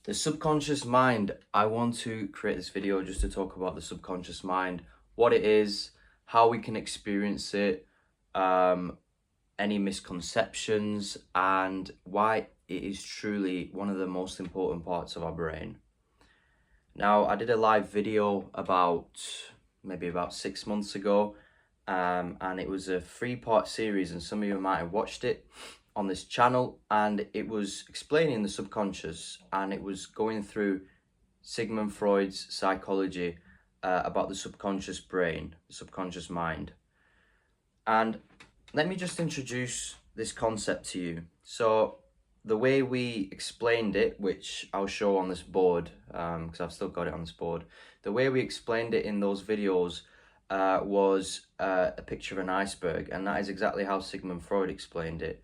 The subconscious mind. I want to create this video just to talk about the subconscious mind, what it is, how we can experience it, any misconceptions, and why it is truly one of the most important parts of our brain. Now, I did a live video maybe about 6 months ago, and it was a 3-part series, and some of you might have watched it on this channel, and it was explaining the subconscious, and it was going through Sigmund Freud's psychology about the subconscious brain, the subconscious mind. And let me just introduce this concept to you. So the way we explained it, which I'll show on this board, because I've still got it on this board, the way we explained it in those videos was a picture of an iceberg, and that is exactly how Sigmund Freud explained it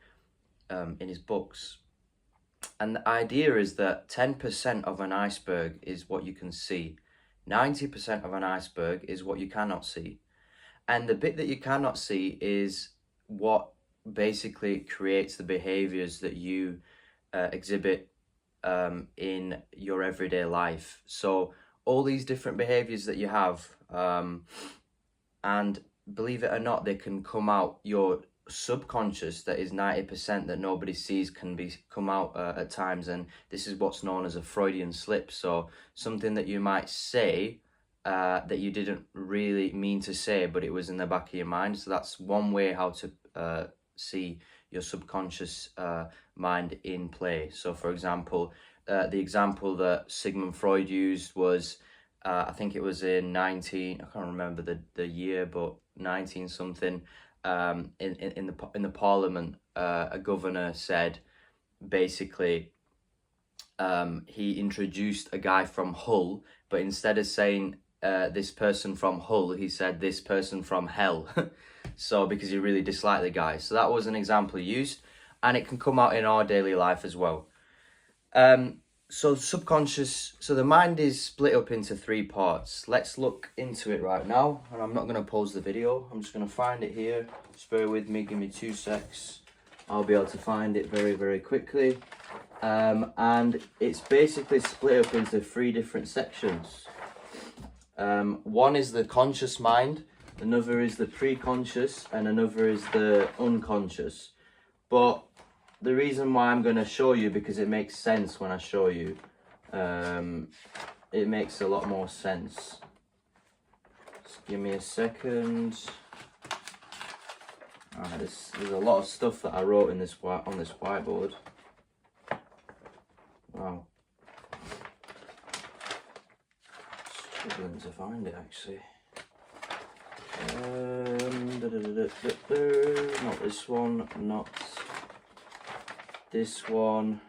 in his books. And the idea is that 10% of an iceberg is what you can see. 90% of an iceberg is what you cannot see. And the bit that you cannot see is what basically creates the behaviors that you exhibit in your everyday life. So all these different behaviors that you have, and believe it or not, they can come out. Your subconscious, that is 90% that nobody sees, can come out at times, and this is what's known as a Freudian slip. So something that you might say that you didn't really mean to say, but it was in the back of your mind. So that's one way how to see your subconscious mind in play. So for example, the example that Sigmund Freud used was I think it was in I can't remember the year, but 19 something, in the parliament, a governor said basically he introduced a guy from Hull, but instead of saying this person from Hull, he said this person from hell. So because he really disliked the guy. So that was an example used, and it can come out in our daily life as well. So subconscious, so the mind is split up into 3 parts. Let's look into it right now, and I'm not going to pause the video. I'm just going to find it here. Just bear with me, give me 2 secs. I'll be able to find it very, very quickly. And it's basically split up into 3 different sections. One is the conscious mind, another is the pre-conscious, and another is the unconscious. But the reason why I'm going to show you, because it makes sense when I show you. It makes a lot more sense. Just give me a second. There's a lot of stuff that I wrote in on this whiteboard. Wow. Struggling to find it actually. Not this one, not this one.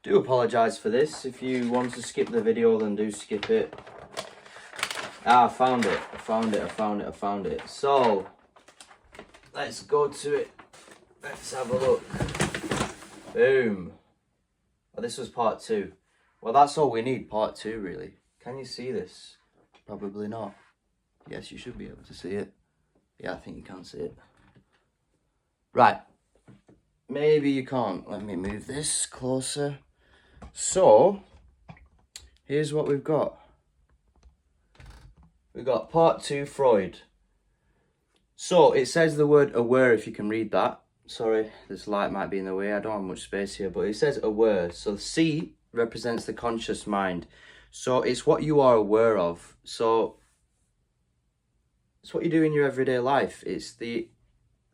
Do apologise for this. If you want to skip the video, then do skip it. I found it. So let's go to it. Let's have a look. Boom. Oh, this was part 2. Well, that's all we need, part 2 really. Can you see this? Probably not. Yes, you should be able to see it. Yeah, I think you can see it. Right. Maybe you can't. Let me move this closer. So, here's what we've got. We've got part 2, Freud. So, it says the word aware, if you can read that. Sorry, this light might be in the way. I don't have much space here, but it says aware. So, C represents the conscious mind. So, it's what you are aware of. So, it's what you do in your everyday life. It's the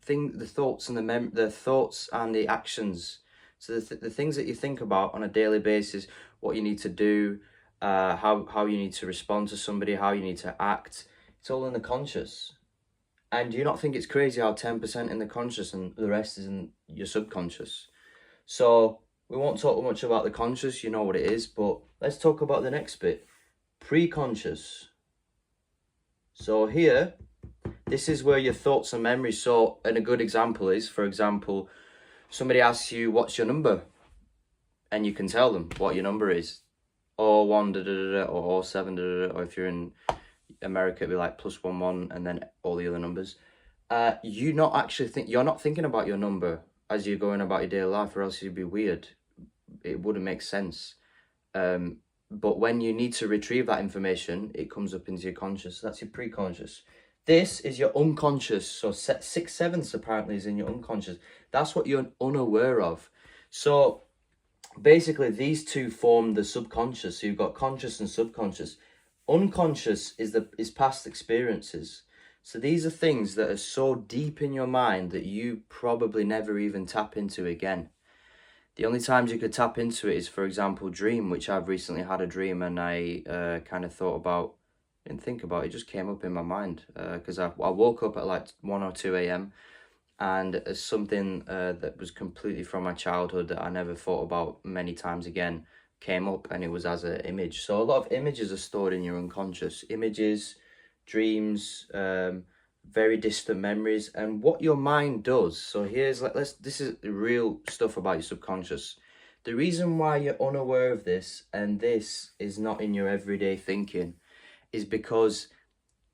thoughts and the thoughts and the actions. So the things that you think about on a daily basis, what you need to do, how you need to respond to somebody, how you need to act. It's all in the conscious. And do you not think it's crazy how 10% in the conscious and the rest is in your subconscious? So we won't talk much about the conscious, you know what it is, but let's talk about the next bit, pre-conscious. So here, this is where your thoughts and memories. So, and a good example is, for example, somebody asks you, what's your number? And you can tell them what your number is. Or 1, da, da, da, da, or 7, da, da, da, or if you're in America, it'd be like +11, and then all the other numbers. You're not thinking about your number. as you're going about your daily life, or else you'd be weird. It wouldn't make sense. But when you need to retrieve that information, it comes up into your conscious. That's your pre-conscious. This is your unconscious. So 6/7 apparently is in your unconscious. That's what you're unaware of. So basically these two form the subconscious. So you've got conscious and subconscious. Unconscious is past experiences. So these are things that are so deep in your mind that you probably never even tap into again. The only times you could tap into it is, for example, dream, which I've recently had a dream, and I kind of thought about, didn't think about it, just came up in my mind, because I woke up at like 1 or 2 a.m. and something that was completely from my childhood that I never thought about many times again came up, and it was as an image. So a lot of images are stored in your unconscious. Images, dreams, very distant memories, and what your mind does. So here's this is real stuff about your subconscious. The reason why you're unaware of this and this is not in your everyday thinking is because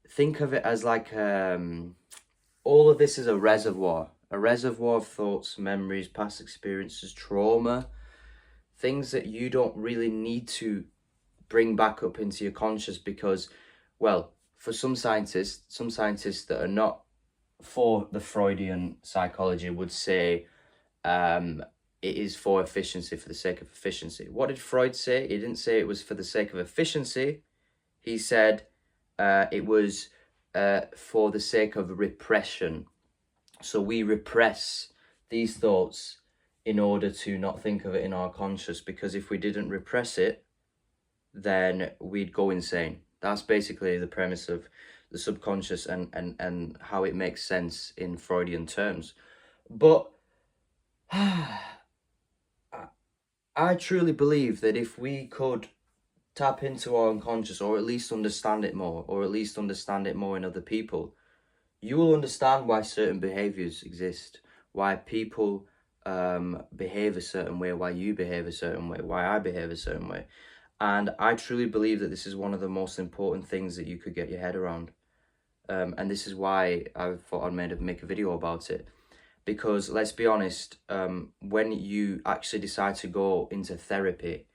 think of it as like all of this is a reservoir of thoughts, memories, past experiences, trauma, things that you don't really need to bring back up into your conscious, because, well, for some scientists that are not for the Freudian psychology would say it is for efficiency, for the sake of efficiency. What did Freud say? He didn't say it was for the sake of efficiency. He said it was for the sake of repression. So we repress these thoughts in order to not think of it in our conscious, because if we didn't repress it, then we'd go insane. That's basically the premise of the subconscious and how it makes sense in Freudian terms. But I truly believe that if we could tap into our unconscious, or at least understand it more, in other people, you will understand why certain behaviors exist, why people behave a certain way, why you behave a certain way, why I behave a certain way. And I truly believe that this is one of the most important things that you could get your head around. And this is why I thought I'd make a video about it. Because let's be honest, when you actually decide to go into therapy,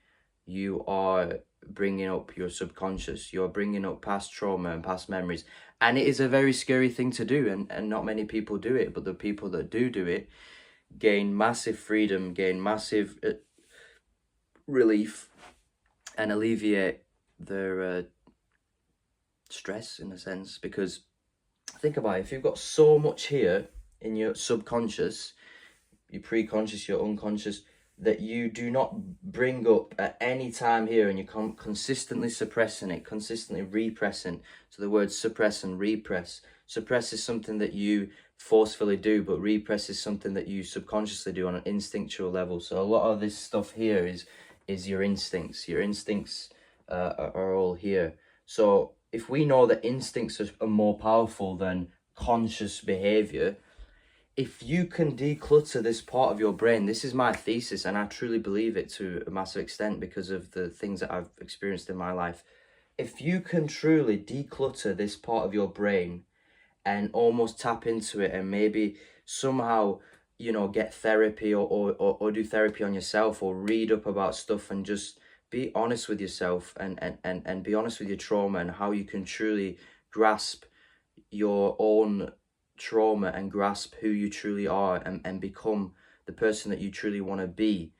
you are bringing up your subconscious. You're bringing up past trauma and past memories. And it is a very scary thing to do. And not many people do it. But the people that do it gain massive freedom, gain massive relief, and alleviate their stress in a sense. Because think about it, if you've got so much here in your subconscious, your pre-conscious, your unconscious, that you do not bring up at any time here, and you're consistently suppressing it, consistently repressing. So the words suppress and repress. Suppress is something that you forcefully do, but repress is something that you subconsciously do on an instinctual level. So a lot of this stuff here is your instincts. Your instincts are all here. So if we know that instincts are more powerful than conscious behavior, if you can declutter this part of your brain, this is my thesis, and I truly believe it to a massive extent because of the things that I've experienced in my life. If you can truly declutter this part of your brain and almost tap into it, and maybe somehow, you know, get therapy or do therapy on yourself, or read up about stuff, and just be honest with yourself and be honest with your trauma, and how you can truly grasp your own trauma and grasp who you truly are, and become the person that you truly want to be,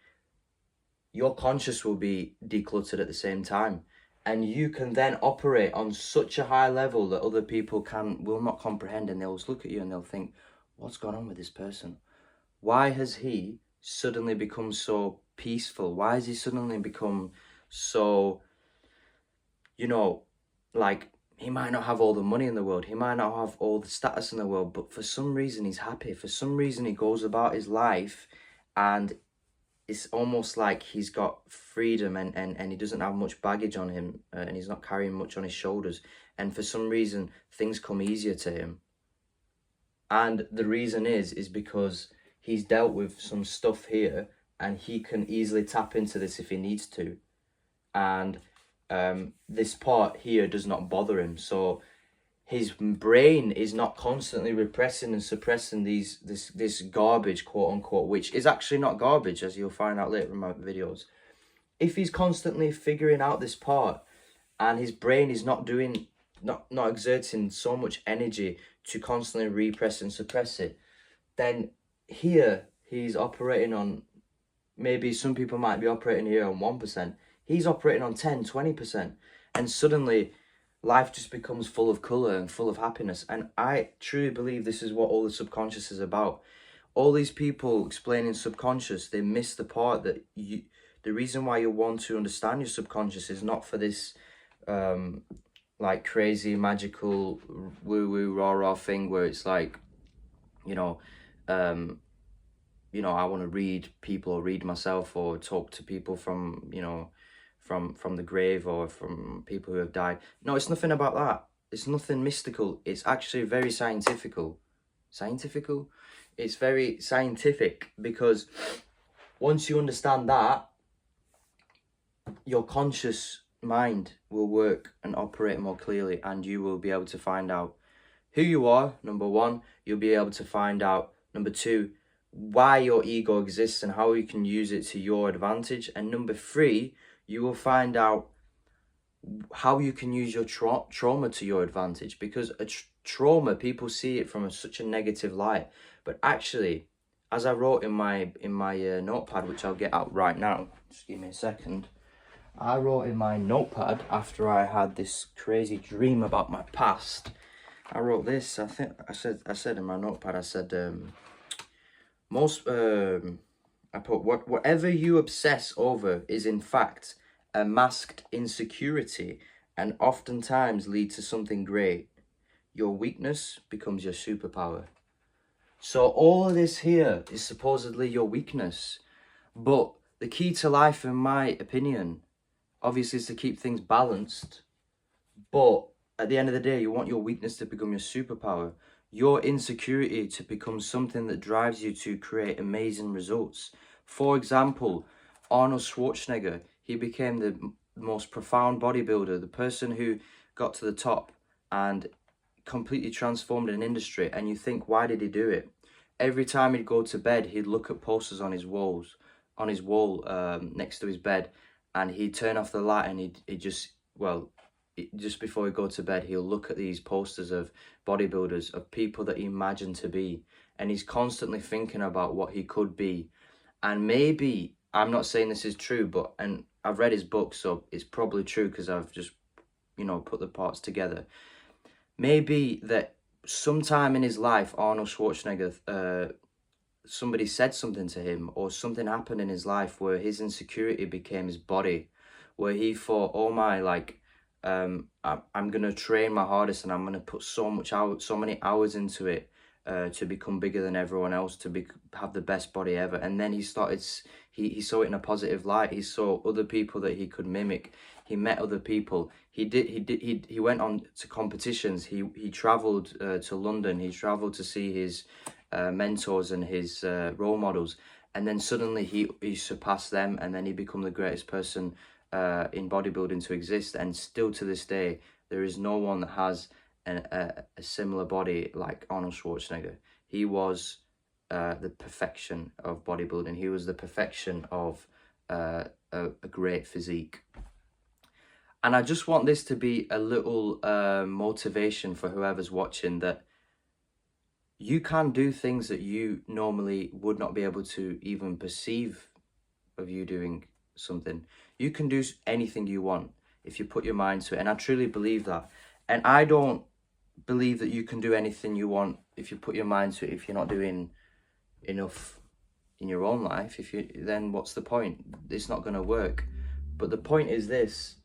your conscious will be decluttered at the same time. And you can then operate on such a high level that other people will not comprehend, and they'll look at you and they'll think, what's going on with this person? Why has he suddenly become so peaceful? Why has he suddenly become so, you know, like, he might not have all the money in the world, he might not have all the status in the world, but for some reason he's happy. For some reason he goes about his life and it's almost like he's got freedom, and he doesn't have much baggage on him, and he's not carrying much on his shoulders. And for some reason things come easier to him. And the reason is because he's dealt with some stuff here, and he can easily tap into this if he needs to. And this part here does not bother him. So his brain is not constantly repressing and suppressing this garbage, quote unquote, which is actually not garbage, as you'll find out later in my videos. If he's constantly figuring out this part, and his brain is not exerting so much energy to constantly repress and suppress it, then here he's operating on, maybe some people might be operating here on 1%. He's operating on 10, 20%. And suddenly life just becomes full of colour and full of happiness. And I truly believe this is what all the subconscious is about. All these people explaining subconscious, they miss the part that the reason why you want to understand your subconscious is not for this like crazy magical woo-woo rah-rah thing where it's like, I want to read people or read myself or talk to people from, from the grave or from people who have died. No, it's nothing about that. It's nothing mystical. It's actually very scientifical. It's very scientific, because once you understand that, your conscious mind will work and operate more clearly, and you will be able to find out who you are, number one. You'll be able to find out, number two, why your ego exists and how you can use it to your advantage. And number three, you will find out how you can use your trauma to your advantage, because a trauma, people see it from such a negative light, but actually, as I wrote in my notepad, which I'll get out right now, just give me a second. I wrote in my notepad after I had this crazy dream about my past. I wrote this. I think I said in my notepad, I said I put, whatever you obsess over is in fact a masked insecurity, and oftentimes lead to something great. Your weakness becomes your superpower. So all of this here is supposedly your weakness, but the key to life, in my opinion, obviously, is to keep things balanced. But at the end of the day, you want your weakness to become your superpower, your insecurity to become something that drives you to create amazing results. For example, Arnold Schwarzenegger, he became the most profound bodybuilder, the person who got to the top and completely transformed an industry. And you think, why did he do it? Every time he'd go to bed, he'd look at posters on his wall next to his bed, and he'd turn off the light, and just before he go to bed, he'll look at these posters of bodybuilders, of people that he imagined to be, and he's constantly thinking about what he could be. And maybe, I'm not saying this is true, and I've read his book, so it's probably true because I've just, put the parts together. Maybe that sometime in his life, Arnold Schwarzenegger, somebody said something to him, or something happened in his life where his insecurity became his body, where he thought, oh my, I'm gonna train my hardest, and I'm gonna put so many hours into it to become bigger than everyone else, to have the best body ever. And then he saw it in a positive light. He saw other people that he could mimic. He met other people. He went on to competitions. He traveled to London. He traveled to see his mentors and his role models, and then suddenly he surpassed them, and then he became the greatest person in bodybuilding to exist. And still to this day, there is no one that has a similar body like Arnold Schwarzenegger. He was the perfection of bodybuilding. He was the perfection of a great physique. And I just want this to be a little motivation for whoever's watching, that you can do things that you normally would not be able to even perceive of you doing something. You can do anything you want if you put your mind to it. And I truly believe that. And I don't believe that you can do anything you want if you put your mind to it, if you're not doing enough in your own life. Then what's the point? It's not going to work. But the point is this: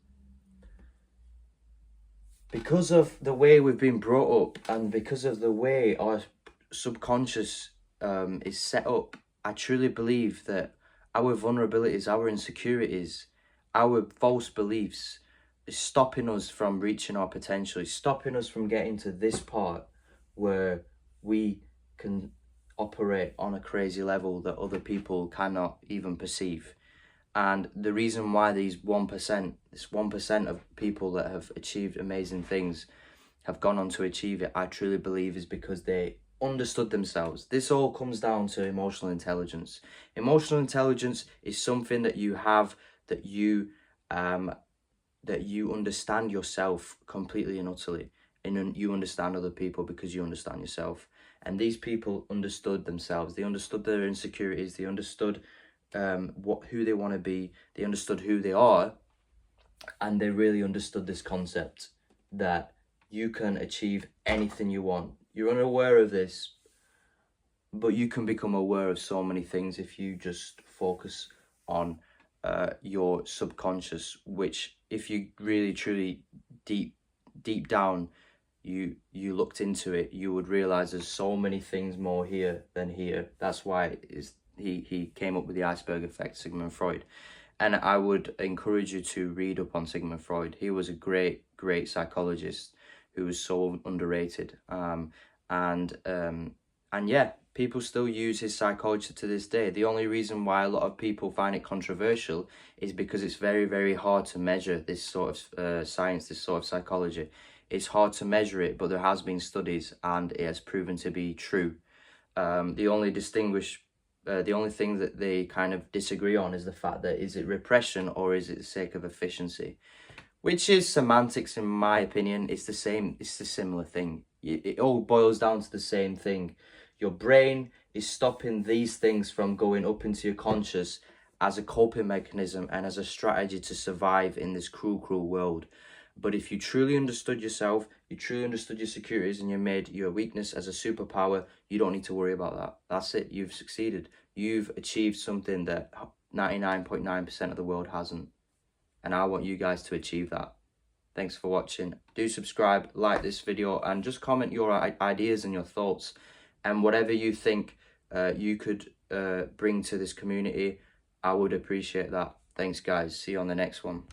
because of the way we've been brought up, and because of the way our subconscious is set up, I truly believe that our vulnerabilities, our insecurities, our false beliefs is stopping us from reaching our potential. It's stopping us from getting to this part where we can operate on a crazy level that other people cannot even perceive. And the reason why this 1% of people that have achieved amazing things, have gone on to achieve it, I truly believe is because they understood themselves. This all comes down to emotional intelligence. Emotional intelligence is something that you have, that you understand yourself completely and utterly, and you understand other people because you understand yourself. And these people understood themselves. They understood their insecurities. They understood who they want to be. They understood who they are, and they really understood this concept that you can achieve anything you want. You're unaware of this, but you can become aware of so many things if you just focus on your subconscious, which, if you really truly deep down you looked into it, you would realize there's so many things more here than here. That's why he came up with the iceberg effect, Sigmund Freud. And I would encourage you to read up on Sigmund Freud. He was a great psychologist who was so underrated. And yeah, people still use his psychology to this day. The only reason why a lot of people find it controversial is because it's very, very hard to measure this sort of science, this sort of psychology. It's hard to measure it, but there has been studies and it has proven to be true. The only thing that they kind of disagree on is the fact that, is it repression or is it the sake of efficiency? Which is semantics, in my opinion. It's the same, it's the similar thing. It all boils down to the same thing. Your brain is stopping these things from going up into your conscious as a coping mechanism and as a strategy to survive in this cruel world. But if you truly understood yourself, you truly understood your securities, and you made your weakness as a superpower, you don't need to worry about that. That's it. You've succeeded. You've achieved something that 99.9% of the world hasn't. And I want you guys to achieve that. Thanks for watching. Do subscribe, like this video, and just comment your ideas and your thoughts. And whatever you think you could bring to this community, I would appreciate that. Thanks, guys. See you on the next one.